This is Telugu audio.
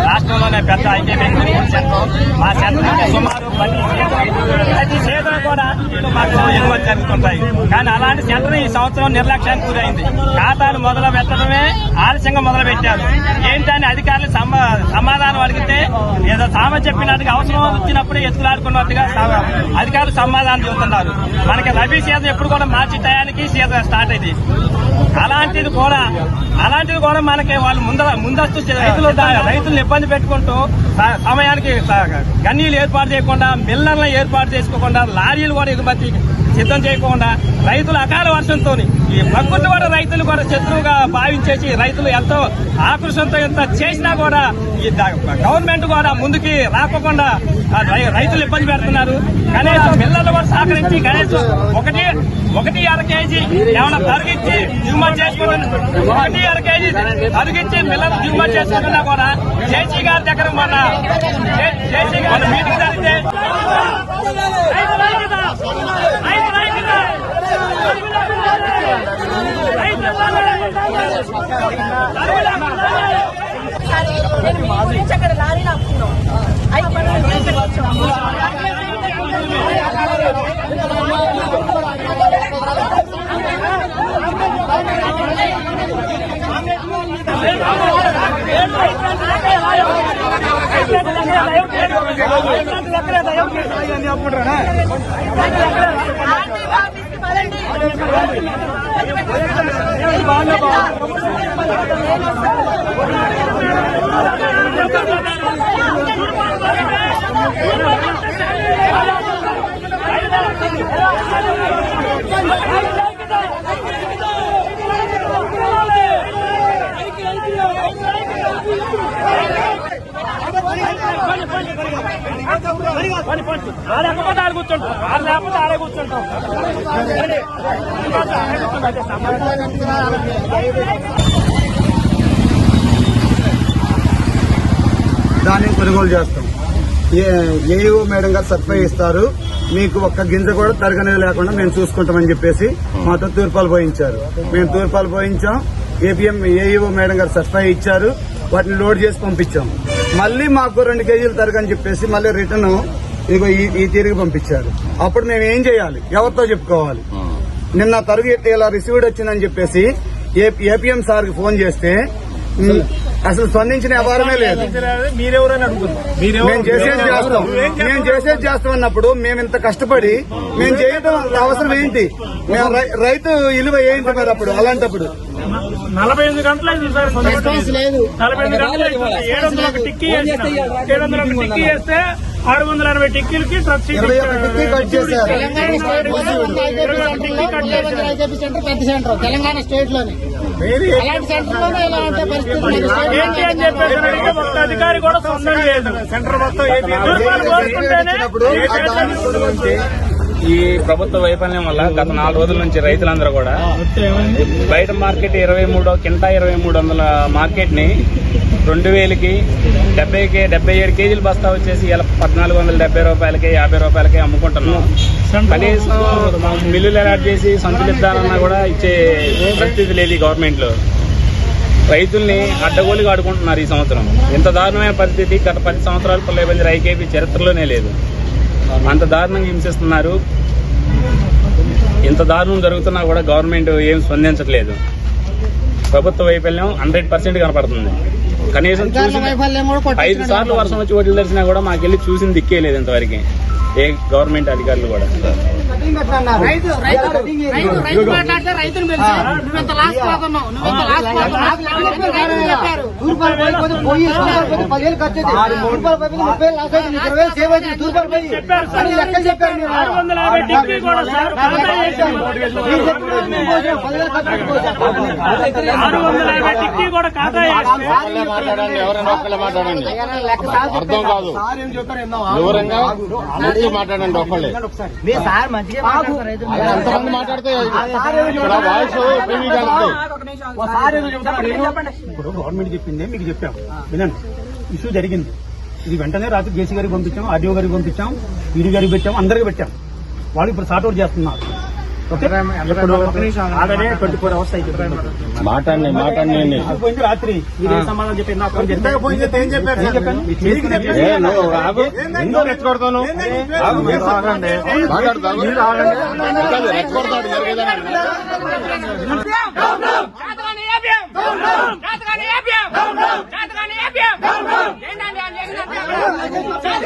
రాష్ట్రంలోనే పెద్ద ఐక్యమైన సెంటర్. మా సెంటర్ సుమారు ప్రతి సీజన్ కూడా మాకు ఎగుమతి జరుగుతుంటాయి. కానీ అలాంటి సెంటర్ ఈ సంవత్సరం నిర్లక్ష్యానికి గురైంది. ఖాతాలు మొదలు పెట్టడమే ఆలస్యంగా మొదలు పెట్టారు. ఏంటని అధికారులు సమాధానం అడిగితే ఏదో సామెత చెప్పినట్టుగా అవసరం వచ్చినప్పుడే ఎత్తులాడుకున్నట్టుగా అధికారులు సమాధానం చెబుతున్నారు. మనకి రబీ సీజన్ ఎప్పుడు కూడా మార్చి టయానికి సీజన్ స్టార్ట్ అయింది. అలాంటిది కూడా మనకి వాళ్ళు ముందస్తు రైతులను ఇబ్బంది పెట్టుకుంటూ సమయానికి గన్నీలు ఏర్పాటు చేయకుండా, మిల్లర్లను ఏర్పాటు చేసుకోకుండా, లారీలు కూడా ఎగుమతి సిద్ధం చేయకుండా రైతులు అకాల వర్షంతో ఈ ప్రకృతి కూడా రైతులు కూడా శత్రువుగా భావించేసి రైతులు ఎంతో ఆకర్షణతో ఎంత చేసినా కూడా ఈ గవర్నమెంట్ కూడా ముందుకి రాకుండా రైతులు ఇబ్బంది పెడుతున్నారు. కనీసం మిల్లర్లు కూడా సహకరించి కనీసం ఒకటి అర కేజీ ఏమైనా తరిగించి దిగుమతి చేసుకోవాలని 1 అర కేజీ తరిగించి మిల్లర్లు దిగుమతి చేసుకున్నా కూడా జేసీ గారి దగ్గర మన మీటింగ్ జరిగితే అక్కడ లారీలు ఆపుతున్నాం. లేకపోతే ఆడ కూర్చుంటాం, లేకపోతే ఆడే కూర్చుంటాం. దాన్ని కొనుగోలు చేస్తాం. ఏఈఓ మేడం గారు సర్టిఫై ఇస్తారు, మీకు ఒక్క గింజ కూడా తరగనేది లేకుండా మేము చూసుకుంటామని చెప్పేసి మాతో తూర్పాలు పోయించారు. మేము తూర్పాలు పోయించాం. ఏపీఎం ఏఈఓ మేడం గారు సర్టిఫై ఇచ్చారు. వాటిని లోడ్ చేసి పంపించాం. మళ్ళీ మాకు 2 కేజీలు తరగని చెప్పేసి మళ్ళీ రిటర్న్ ఇదిగో ఈ తిరిగి పంపించారు. అప్పుడు మేము ఏం చేయాలి? ఎవరితో చెప్పుకోవాలి? నిన్న తరుగు ఇలా రిసీవ్డ్ వచ్చిందని చెప్పేసి ఏపీఎం సార్కి ఫోన్ చేస్తే అసలు స్పందించిన వ్యవహారమే లేదు. మేము చేసేది చేస్తాం అన్నప్పుడు మేము ఇంత కష్టపడి మేము చేయడం అవసరం ఏంటి? మేము రైతు విలువ ఏంటి మరి అప్పుడు? అలాంటప్పుడు 45 గంటలు సార్, 45 గంటలు 700 టిక్కీ వేస్తే 680 టిక్కీలకి ట్రక్ 21 టిక్కీ కట్ చేశారు. తెలంగాణ స్టేట్ లోనే అలాంటి సెంటర్ లోనే ఇలా ఉంటే పరిస్థితి ఏంటి అని చెప్పేసి ఒక్క అధికారి కూడా సొంతం లేదు. సెంటర్ మొత్తం ఈ ప్రభుత్వ వైఫల్యం వల్ల గత 4 రోజుల నుంచి రైతులందరూ కూడా బయట మార్కెట్ 2300 మార్కెట్ ని 2000కి 77 కేజీల బస్తా వచ్చేసి ఇలా 1470 రూపాయలకి 50 రూపాయలకి అమ్ముకుంటున్నాం. కనీసం మిల్లులు అలాట్ చేసి సంచులు ఇద్దామన్నా కూడా ఇచ్చే పరిస్థితి లేదు ఈ గవర్నమెంట్ లో. రైతుల్ని అడ్డగోలుగా ఆడుకుంటున్నారు ఈ సంవత్సరం. ఇంత దారుణమైన పరిస్థితి గత 10 సంవత్సరాలు పుల్లైబంజర్ ఐకేపీ చరిత్రలోనే లేదు. అంత దారుణంగా హింసిస్తున్నారు. ఇంత దారుణం జరుగుతున్నా కూడా గవర్నమెంట్ ఏం స్పందించట్లేదు. ప్రభుత్వ వైఫల్యం 100% కనపడుతుంది. కనీసం 5 సార్లు వర్షం వచ్చి ఓట్లు తెరిచినా కూడా మాకెళ్ళి చూసింది దిక్కే లేదు ఇంతవరకు ఏ గవర్నమెంట్ అధికారులు కూడా. ఎవరైనా ఒక్కళ్ళే మాట్లాడండి, అర్థం కాదు. వివరంగా మాట్లాడండి ఒక్కళ్ళే. ఎంతమంది మాట్లాడితే వాయిస్ ఇప్పుడు గవర్నమెంట్ చెప్పిందే మీకు చెప్పాం, వినండి. ఇష్యూ జరిగింది, ఇది వెంటనే రాత్రి జేసీ గారికి పంపించాం, ఆర్డీఓ గారికి పంపించాం, ఈడీ గారికి పెట్టాం, అందరికి పెట్టాం. వాళ్ళు ఇప్పుడు సార్ట్అవుట్ చేస్తున్నారు. ఓకే ఇప్పుడు ఆల్రెడీ 24 అవర్స్ అయిపోయింది. మాట్లాడండి పోయింది రాత్రి మీరేం సమాధానం చెప్పి నాకు ఫోన్ చేస్తే ఏం చెప్పాను? నువ్వు ఆగు. ఎందుకు రెచ్చగొడతాను? ఆగు, మీరు ఆగండి. మాట్లాడతాను. మీరు ఆగండి. కాదు, రెచ్చగొడతాడు జరిగేదని. ఏంటండి